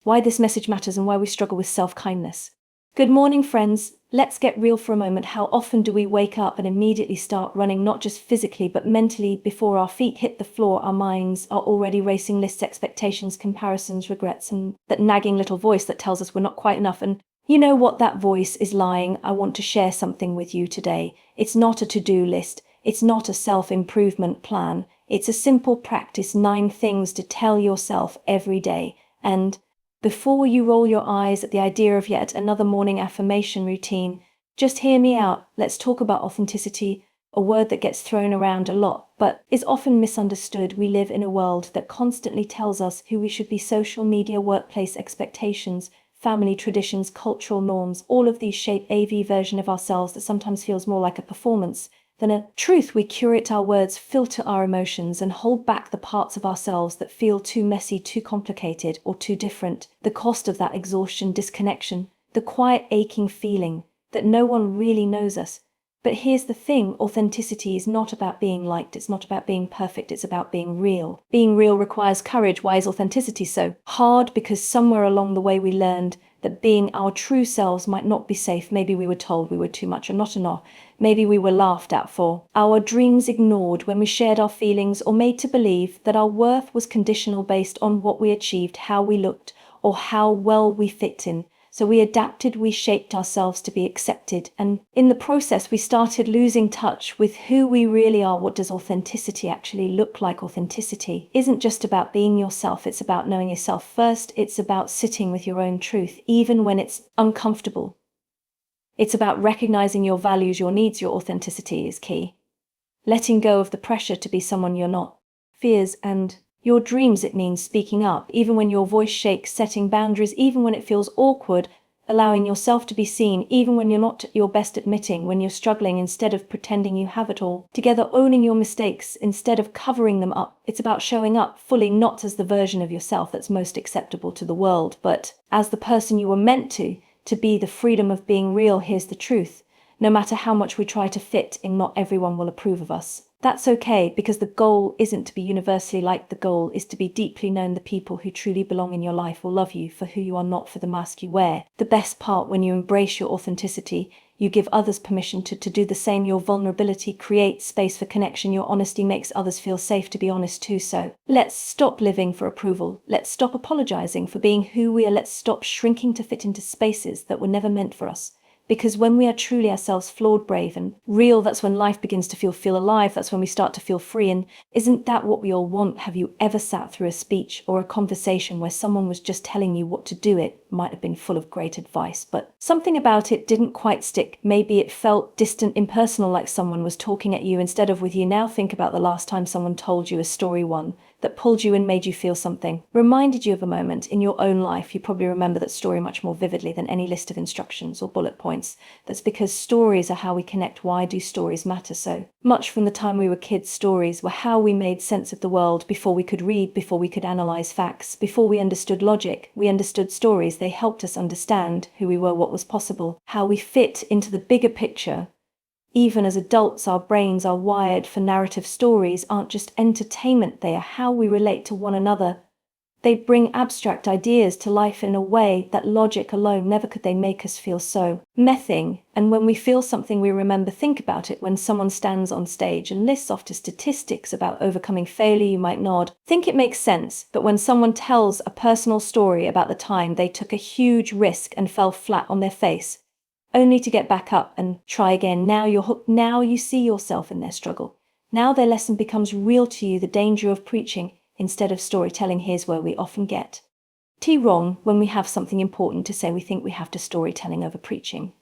why this message matters, and why we struggle with self-kindness. Good morning, friends. Let's get real for a moment. How often do we wake up and immediately start running, not just physically, but mentally? Before our feet hit the floor, our minds are already racing lists, expectations, comparisons, regrets, and that nagging little voice that tells us we're not quite enough. And you know what? That voice is lying. I want to share something with you today. It's not a to-do list. It's not a self-improvement plan. It's a simple practice, 9 things to tell yourself every day. And before you roll your eyes at the idea of yet another morning affirmation routine, just hear me out. Let's talk about authenticity, a word that gets thrown around a lot, but is often misunderstood. We live in a world that constantly tells us who we should be. Social media, workplace expectations, family traditions, cultural norms, all of these shape a version of ourselves that sometimes feels more like a performance than a truth. We curate our words, filter our emotions, and hold back the parts of ourselves that feel too messy, too complicated, or too different. The cost of that: exhaustion, disconnection, the quiet aching feeling that no one really knows us. But here's the thing, authenticity is not about being liked, it's not about being perfect, it's about being real. Being real requires courage. Why is authenticity so hard? Because somewhere along the way we learned that being our true selves might not be safe. Maybe we were told we were too much or not enough. Maybe we were laughed at for our dreams, ignored when we shared our feelings, or made to believe that our worth was conditional based on what we achieved, how we looked, or how well we fit in. So we adapted, we shaped ourselves to be accepted, and in the process we started losing touch with who we really are. What does authenticity actually look like? Authenticity isn't just about being yourself, it's about knowing yourself first. It's about sitting with your own truth, even when it's uncomfortable. It's about recognizing your values, your needs. Your authenticity is key. Letting go of the pressure to be someone you're not. Fears and your dreams. It means speaking up, even when your voice shakes, setting boundaries, even when it feels awkward, allowing yourself to be seen, even when you're not at your best, admitting when you're struggling instead of pretending you have it all together, owning your mistakes instead of covering them up. It's about showing up fully, not as the version of yourself that's most acceptable to the world, but as the person you were meant to be. The freedom of being real. Here's the truth. No matter how much we try to fit in, not everyone will approve of us. That's okay, because the goal isn't to be universally liked. The goal is to be deeply known. The people who truly belong in your life will love you for who you are, not for the mask you wear. The best part: when you embrace your authenticity, you give others permission to do the same. Your vulnerability creates space for connection. Your honesty makes others feel safe to be honest too. So let's stop living for approval. Let's stop apologizing for being who we are. Let's stop shrinking to fit into spaces that were never meant for us. Because when we are truly ourselves, flawed, brave, and real, that's when life begins to feel alive. That's when we start to feel free. And isn't that what we all want? Have you ever sat through a speech or a conversation where someone was just telling you what to do? It might have been full of great advice, but something about it didn't quite stick. Maybe it felt distant, impersonal, like someone was talking at you instead of with you. Now think about the last time someone told you a story, one that pulled you and made you feel something, reminded you of a moment in your own life. You probably remember that story much more vividly than any list of instructions or bullet points. That's because stories are how we connect. Why do stories matter so much? From the time we were kids, stories were how we made sense of the world. Before we could read, before we could analyze facts, before we understood logic, we understood stories. They helped us understand who we were, what was possible, how we fit into the bigger picture. Even as adults, our brains are wired for narrative. Stories aren't just entertainment, they are how we relate to one another. They bring abstract ideas to life in a way that logic alone never could. They make us feel so mething. And when we feel something, we remember. Think about it. When someone stands on stage and lists off statistics about overcoming failure, you might nod, think it makes sense. But when someone tells a personal story about the time they took a huge risk and fell flat on their face, only to get back up and try again, now you're hooked. Now you see yourself in their struggle. Now their lesson becomes real to you. The danger of preaching instead of storytelling. Here's where we often get wrong. When we have something important to say, we think we have to storytelling over preaching.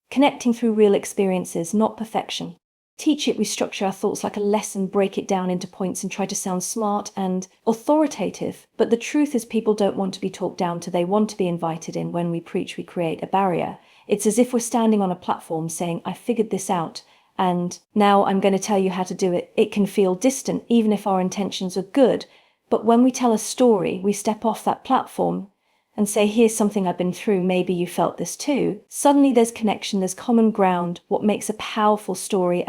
Connecting through real experiences, not perfection. Teach it. We structure our thoughts like a lesson, break it down into points, and try to sound smart and authoritative. But the truth is, people don't want to be talked down to, they want to be invited in. When we preach, we create a barrier. It's as if we're standing on a platform saying, I figured this out, and now I'm going to tell you how to do it. It can feel distant, even if our intentions are good. But when we tell a story, we step off that platform and say, here's something I've been through, maybe you felt this too. Suddenly there's connection, there's common ground. What makes a powerful story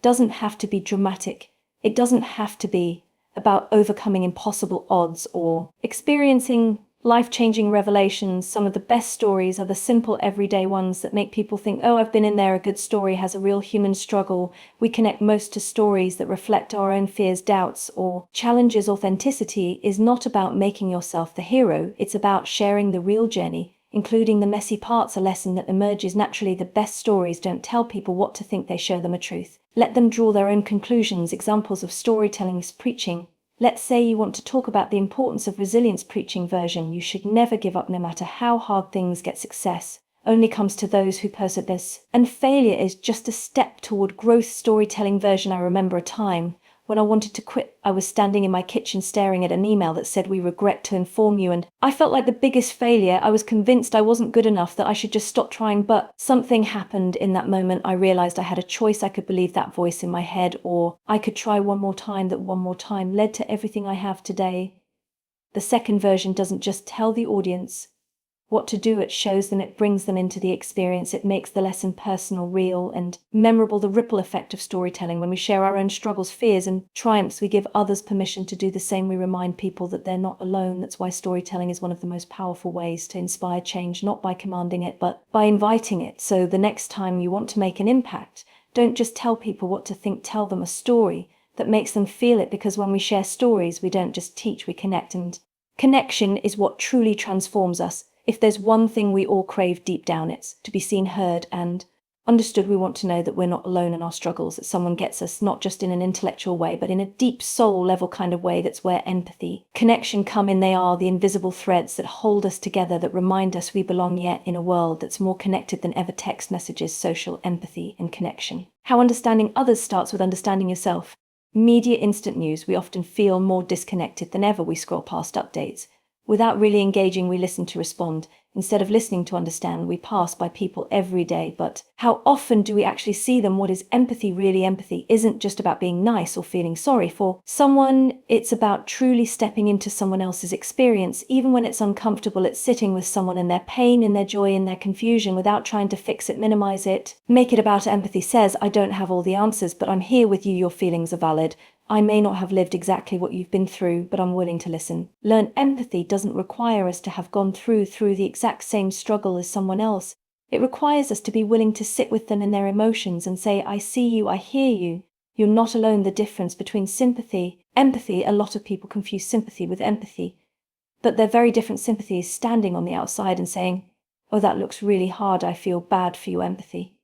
doesn't have to be dramatic. It doesn't have to be about overcoming impossible odds or experiencing life-changing revelations. Some of the best stories are the simple, everyday ones that make people think, oh, I've been in there. A good story has a real human struggle. We connect most to stories that reflect our own fears, doubts, or challenges. Authenticity is not about making yourself the hero. It's about sharing the real journey, including the messy parts. A lesson that emerges naturally. The best stories don't tell people what to think, they show them a truth. Let them draw their own conclusions. Examples of storytelling is preaching. Let's say you want to talk about the importance of resilience. Preaching version: you should never give up no matter how hard things get. Success only comes to those who persevere, and failure is just a step toward growth. Storytelling version: I remember a time when I wanted to quit. I was standing in my kitchen staring at an email that said, "We regret to inform you," and I felt like the biggest failure. I was convinced I wasn't good enough, that I should just stop trying, but something happened in that moment. I realized I had a choice. I could believe that voice in my head, or I could try one more time. That one more time led to everything I have today. The second version doesn't just tell the audience what to do, it shows them, it brings them into the experience, it makes the lesson personal, real, and memorable. The ripple effect of storytelling: when we share our own struggles, fears, and triumphs, we give others permission to do the same. We remind people that they're not alone. That's why storytelling is one of the most powerful ways to inspire change, not by commanding it, but by inviting it. So the next time you want to make an impact, don't just tell people what to think, tell them a story that makes them feel it, because when we share stories, we don't just teach, we connect, and connection is what truly transforms us. If there's one thing we all crave deep down, it's to be seen, heard, and understood. We want to know that we're not alone in our struggles, that someone gets us, not just in an intellectual way, but in a deep soul level kind of way. That's where empathy, connection come in. They are the invisible threads that hold us together, that remind us we belong, yet in a world that's more connected than ever. Text messages, social empathy, and connection. How understanding others starts with understanding yourself. Media, instant news: we often feel more disconnected than ever. We scroll past updates without really engaging. We listen to respond. Instead of listening to understand, we pass by people every day. But how often do we actually see them? What is empathy really? Empathy isn't just about being nice or feeling sorry for someone. It's about truly stepping into someone else's experience, even when it's uncomfortable. It's sitting with someone in their pain, in their joy, in their confusion, without trying to fix it, minimize it, make it about. Empathy says, I don't have all the answers, but I'm here with you. Your feelings are valid. I may not have lived exactly what you've been through, but I'm willing to listen. Learn. Empathy doesn't require us to have gone through the exact same struggle as someone else. It requires us to be willing to sit with them in their emotions and say, I see you, I hear you. You're not alone. The difference between sympathy, empathy: a lot of people confuse sympathy with empathy, but they're very different. Sympathy is standing on the outside and saying, oh, that looks really hard, I feel bad for you. Empathy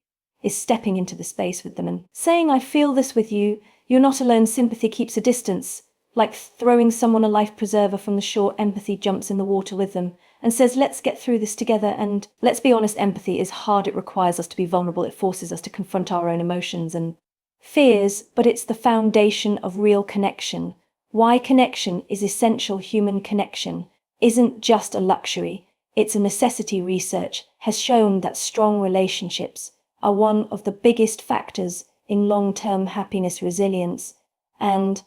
is stepping into the space with them and saying, I feel this with you. You're not alone. Sympathy keeps a distance, like throwing someone a life preserver from the shore. Empathy jumps in the water with them and says, let's get through this together. And let's be honest, empathy is hard. It requires us to be vulnerable. It forces us to confront our own emotions and fears, but it's the foundation of real connection. Why connection is essential. Human connection isn't just a luxury, it's a necessity. Research has shown that strong relationships are one of the biggest factors in long-term happiness, resilience, and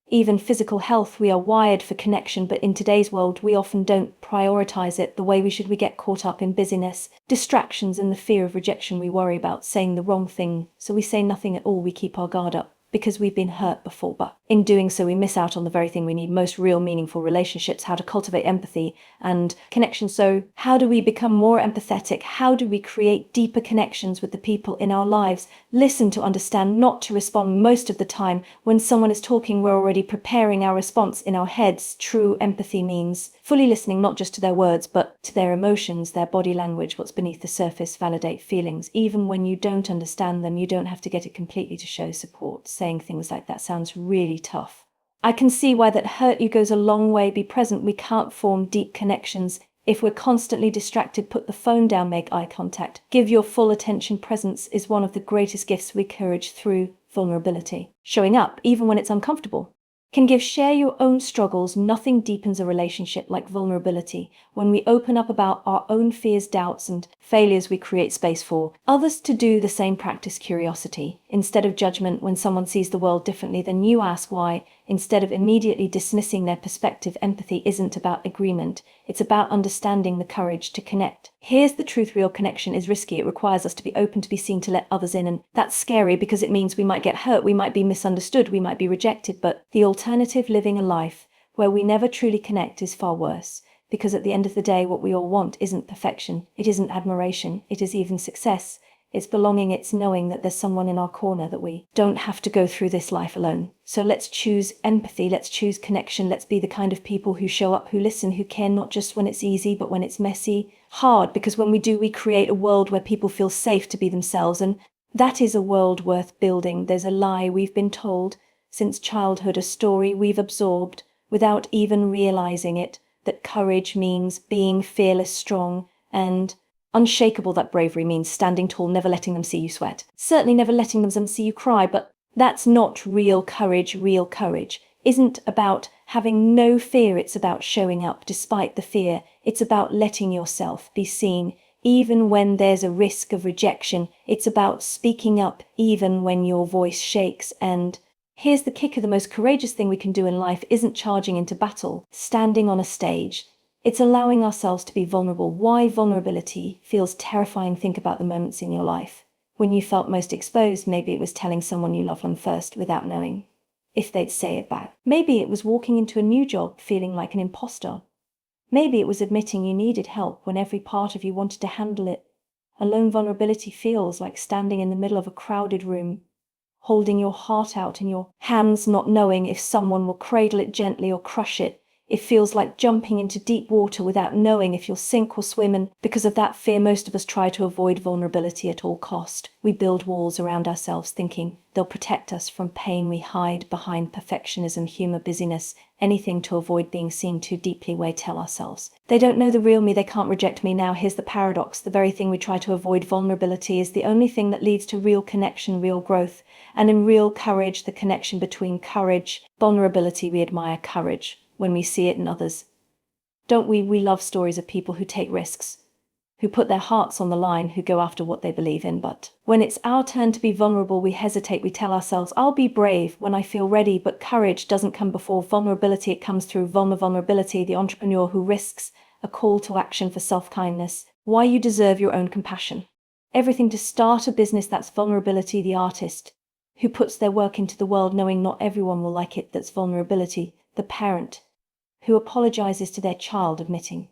even physical health. We are wired for connection, but in today's world, we often don't prioritize it the way we should. We get caught up in busyness, distractions, and the fear of rejection. We worry about saying the wrong thing, so we say nothing at all. We keep our guard up because we've been hurt before, but in doing so, we miss out on the very thing we need most: real, meaningful relationships. How to cultivate empathy and connection. So how do we become more empathetic? How do we create deeper connections with the people in our lives? Listen to understand, not to respond. Most of the time, when someone is talking, we're already preparing our response in our heads. True empathy means fully listening, not just to their words, but to their emotions, their body language, what's beneath the surface. Validate feelings. Even when you don't understand them, you don't have to get it completely to show support. Saying things like, that sounds really tough, I can see why that hurt you, goes a long way. Be present. We can't form deep connections if we're constantly distracted. Put the phone down, make eye contact, give your full attention. Presence is one of the greatest gifts we courage through vulnerability. Showing up, even when it's uncomfortable, can give. Share your own struggles. Nothing deepens a relationship like vulnerability. When we open up about our own fears, doubts, and failures, we create space for others to do the same. Practice curiosity instead of judgment. When someone sees the world differently than you, ask why, instead of immediately dismissing their perspective. Empathy isn't about agreement, it's about understanding. The courage to connect. Here's the truth: real connection is risky. It requires us to be open, to be seen, to let others in, and that's scary because it means we might get hurt, we might be misunderstood, we might be rejected. But the alternative, living a life where we never truly connect, is far worse, Because at the end of the day, what we all want isn't perfection, it isn't admiration, it is even success. It's belonging, it's knowing that there's someone in our corner, that we don't have to go through this life alone. So let's choose empathy, let's choose connection, let's be the kind of people who show up, who listen, who care, not just when it's easy, but when it's messy, hard, because when we do, we create a world where people feel safe to be themselves, and that is a world worth building. There's a lie we've been told since childhood, a story we've absorbed without even realizing it, that courage means being fearless, strong, and unshakable, that bravery means standing tall, never letting them see you sweat. Certainly never letting them see you cry, but that's not real courage. Real courage isn't about having no fear, it's about showing up despite the fear. It's about letting yourself be seen, even when there's a risk of rejection. It's about speaking up, even when your voice shakes. And here's the kicker, the most courageous thing we can do in life isn't charging into battle, standing on a stage. It's allowing ourselves to be vulnerable. Why vulnerability feels terrifying? Think about the moments in your life when you felt most exposed. Maybe it was telling someone you love them first without knowing if they'd say it back. Maybe it was walking into a new job feeling like an imposter. Maybe it was admitting you needed help when every part of you wanted to handle it. Alone vulnerability feels like standing in the middle of a crowded room, holding your heart out in your hands, not knowing if someone will cradle it gently or crush it. It feels like jumping into deep water without knowing if you'll sink or swim, and because of that fear, most of us try to avoid vulnerability at all cost. We build walls around ourselves thinking they'll protect us from pain. We hide behind perfectionism, humor, busyness, anything to avoid being seen too deeply. We tell ourselves they don't know the real me, they can't reject me. Now here's the paradox, the very thing we try to avoid, vulnerability, is the only thing that leads to real connection, real growth, and in real courage, the connection between courage, vulnerability. We admire courage when we see it in others, don't we? We love stories of people who take risks, who put their hearts on the line, who go after what they believe in. But when it's our turn to be vulnerable, we hesitate. We tell ourselves, I'll be brave when I feel ready. But courage doesn't come before vulnerability, it comes through vulnerability. The entrepreneur who risks a call to action for self-kindness, why you deserve your own compassion, everything to start a business, that's vulnerability. The artist who puts their work into the world knowing not everyone will like it, that's vulnerability. The parent who apologizes to their child admitting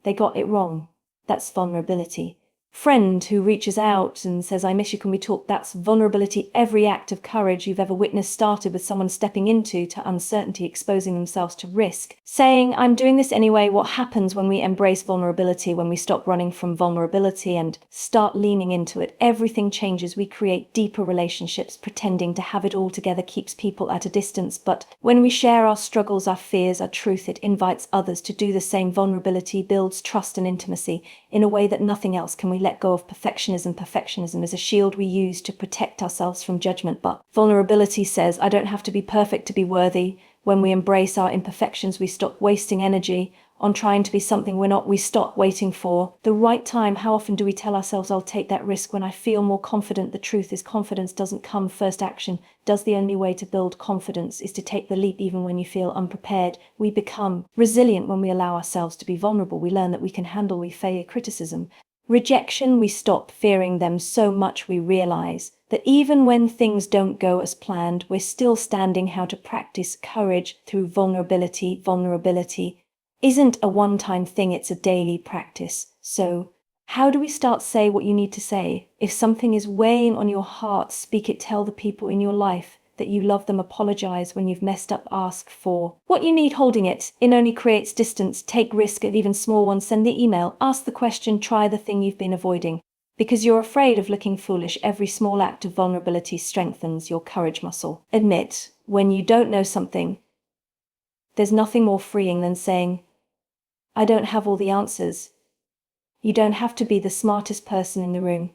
they got it wrong, that's vulnerability. Friend who reaches out and says, I miss you, can we talk, that's vulnerability. Every act of courage you've ever witnessed started with someone stepping into to uncertainty, exposing themselves to risk, saying, I'm doing this anyway. What happens when we embrace vulnerability, when we stop running from vulnerability and start leaning into it? Everything changes. We create deeper relationships. Pretending to have it all together keeps people at a distance, but when we share our struggles, our fears, our truth, it invites others to do the same. Vulnerability builds trust and intimacy in a way that nothing else can. We let go of perfectionism. Perfectionism is a shield we use to protect ourselves from judgment, but vulnerability says, I don't have to be perfect to be worthy. When we embrace our imperfections, we stop wasting energy on trying to be something we're not. We stop waiting for the right time. How often do we tell ourselves, I'll take that risk when I feel more confident? The truth is, confidence doesn't come first, action does. The only way to build confidence is to take the leap even when you feel unprepared. We become resilient when we allow ourselves to be vulnerable. We learn that we can handle, we fear criticism, rejection. We stop fearing them so much we realize that even when things don't go as planned, we're still standing. How to practice courage through vulnerability. Vulnerability isn't a one-time thing, it's a daily practice. So how do we start? Say what you need to say. If something is weighing on your heart, speak it. Tell the people in your life that you love them. Apologize when you've messed up. Ask for what you need. Holding it in only creates distance. Take risk at even small ones. Send the email. Ask the question. Try the thing you've been avoiding because you're afraid of looking foolish. Every small act of vulnerability strengthens your courage muscle. Admit when you don't know something. There's nothing more freeing than saying, I don't have all the answers. You don't have to be the smartest person in the room.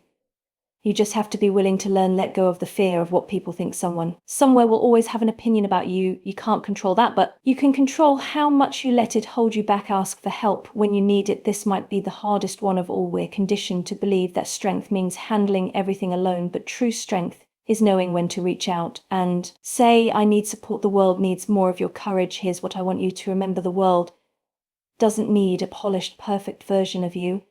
You just have to be willing to learn, let go of the fear of what people think. Someone somewhere will always have an opinion about you. You can't control that, but you can control how much you let it hold you back. Ask for help when you need it. This might be the hardest one of all. We're conditioned to believe that strength means handling everything alone, but true strength is knowing when to reach out and say, I need support. The world needs more of your courage. Here's what I want you to remember. The world doesn't need a polished, perfect version of you.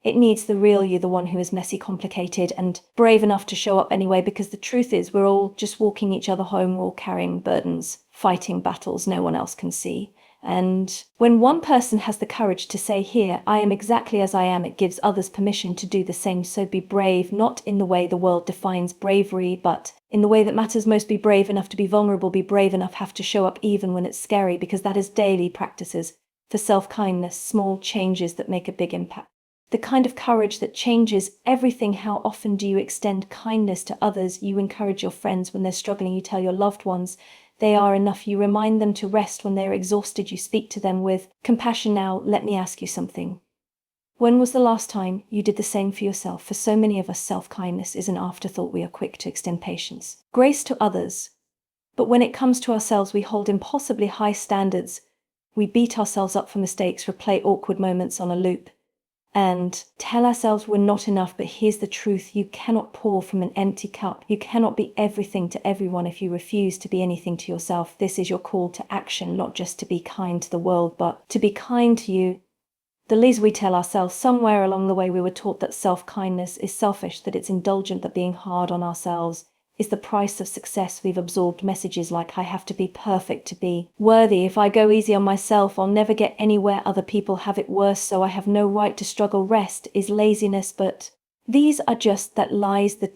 It needs the real you, the one who is messy, complicated, and brave enough to show up anyway, because the truth is we're all just walking each other home. We're all carrying burdens, fighting battles no one else can see. And when one person has the courage to say, "Here, I am exactly as I am," it gives others permission to do the same. So be brave, not in the way the world defines bravery, but in the way that matters most. Be brave enough to be vulnerable. Be brave enough have to show up even when it's scary, because that is daily practices for self-kindness, small changes that make a big impact. The kind of courage that changes everything. How often do you extend kindness to others? You encourage your friends when they're struggling. You tell your loved ones they are enough. You remind them to rest when they're exhausted. You speak to them with compassion. Now, let me ask you something. When was the last time you did the same for yourself? For so many of us, self-kindness is an afterthought. We are quick to extend patience, grace to others. But when it comes to ourselves, we hold impossibly high standards. We beat ourselves up for mistakes, replay awkward moments on a loop, and tell ourselves we're not enough. But here's the truth: you cannot pour from an empty cup. You cannot be everything to everyone if you refuse to be anything to yourself. This is your call to action, not just to be kind to the world, but to be kind to you. The lies we tell ourselves. Somewhere along the way we were taught that self-kindness is selfish, that it's indulgent, that being hard on ourselves is the price of success. We've absorbed messages like, I have to be perfect to be worthy. If I go easy on myself, I'll never get anywhere. Other people have it worse, so I have no right to struggle. Rest is laziness. But these are just that lies. The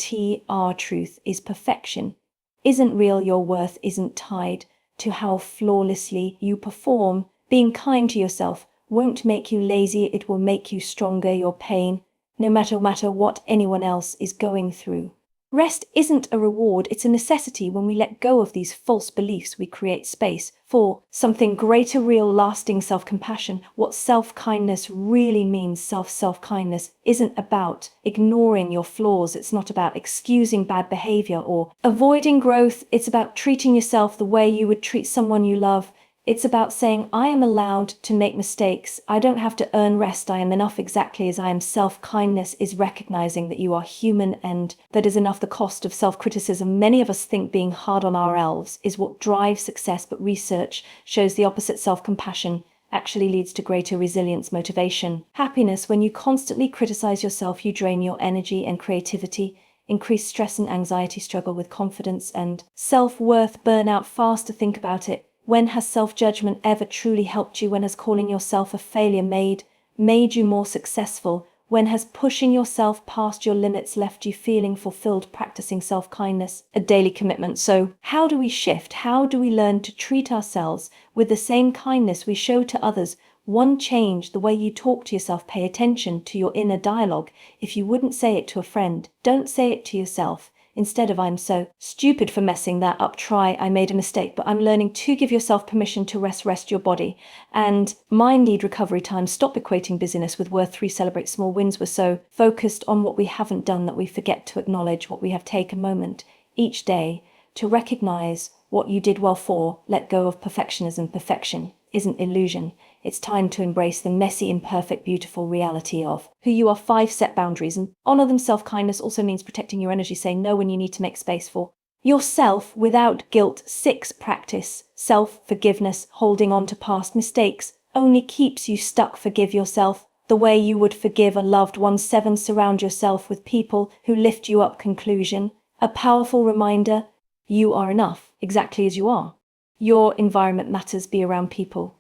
truth is perfection isn't real. Your worth isn't tied to how flawlessly you perform. Being kind to yourself won't make you lazy. It will make you stronger. Your pain, no matter what anyone else is going through. Rest isn't a reward, it's a necessity. When we let go of these false beliefs, we create space for something greater, real, lasting self-compassion. What self-kindness really means. Self-kindness isn't about ignoring your flaws. It's not about excusing bad behavior or avoiding growth. It's about treating yourself the way you would treat someone you love. It's about saying, I am allowed to make mistakes. I don't have to earn rest. I am enough exactly as I am. Self-kindness is recognizing that you are human, and that is enough. The cost of self-criticism. Many of us think being hard on ourselves is what drives success, but research shows the opposite. Self-compassion actually leads to greater resilience, motivation, happiness. When you constantly criticize yourself, you drain your energy and creativity, increase stress and anxiety, struggle with confidence and self-worth, burnout faster. Think about it. When has self-judgment ever truly helped you? When has calling yourself a failure made you more successful? When has pushing yourself past your limits left you feeling fulfilled? Practicing self-kindness, a daily commitment. So how do we shift? How do we learn to treat ourselves with the same kindness we show to others? One change: the way you talk to yourself. Pay attention to your inner dialogue. If you wouldn't say it to a friend, don't say it to yourself. Instead of, I'm so stupid for messing that up, try, I made a mistake, but I'm learning to give yourself permission to rest your body. And mind need recovery time. Stop equating busyness with worth. 3, celebrate small wins. We're so focused on what we haven't done that we forget to acknowledge what we have. Take a moment each day to recognize what you did well. 4, let go of perfectionism. Perfection isn't illusion. It's time to embrace the messy, imperfect, beautiful reality of who you are. 5, set boundaries and honor them. Self-kindness also means protecting your energy. Say no when you need to make space for yourself without guilt. 6, practice self-forgiveness. Holding on to past mistakes only keeps you stuck. Forgive yourself the way you would forgive a loved one. 7, surround yourself with people who lift you up. Conclusion, a powerful reminder: you are enough exactly as you are. Your environment matters. Be around people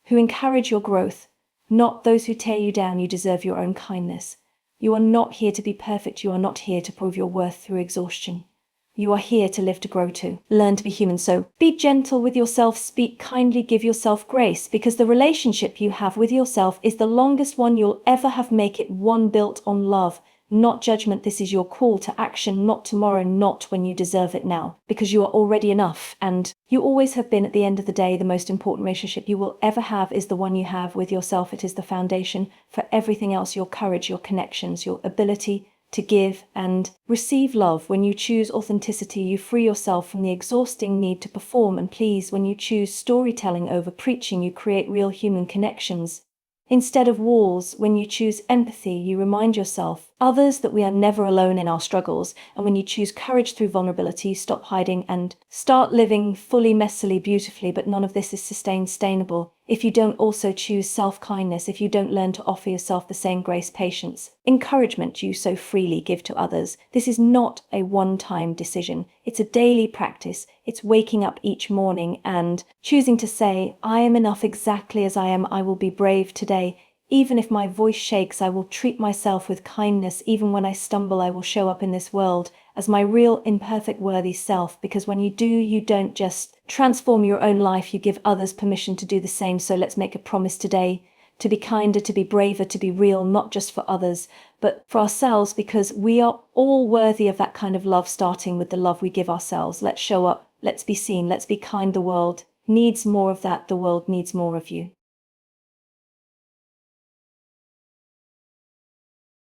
who encourage your growth, not those who tear you down. You deserve your own kindness. You are not here to be perfect. You are not here to prove your worth through exhaustion. You are here to live, to grow, to learn to be human. So be gentle with yourself, speak kindly, give yourself grace, because the relationship you have with yourself is the longest one you'll ever have. Make it one built on love, not judgment. This is your call to action, not tomorrow, not when you deserve it, now, because you are already enough, and you always have been. At the end of the day, the most important relationship you will ever have is the one you have with yourself. It is the foundation for everything else: your courage, your connections, your ability to give and receive love. When you choose authenticity, you free yourself from the exhausting need to perform and please. When you choose storytelling over preaching, you create real human connections instead of walls. When you choose empathy, you remind yourself, others, that we are never alone in our struggles. And when you choose courage through vulnerability, stop hiding and start living fully, messily, beautifully. But none of this is sustainable if you don't also choose self-kindness, if you don't learn to offer yourself the same grace, patience, encouragement you so freely give to others. This is not a one-time decision. It's a daily practice. It's waking up each morning and choosing to say, I am enough exactly as I am. I will be brave today. Even if my voice shakes, I will treat myself with kindness. Even when I stumble, I will show up in this world as my real, imperfect, worthy self. Because when you do, you don't just transform your own life, you give others permission to do the same. So let's make a promise today to be kinder, to be braver, to be real, not just for others, but for ourselves, because we are all worthy of that kind of love, starting with the love we give ourselves. Let's show up, let's be seen, let's be kind. The world needs more of that. The world needs more of you.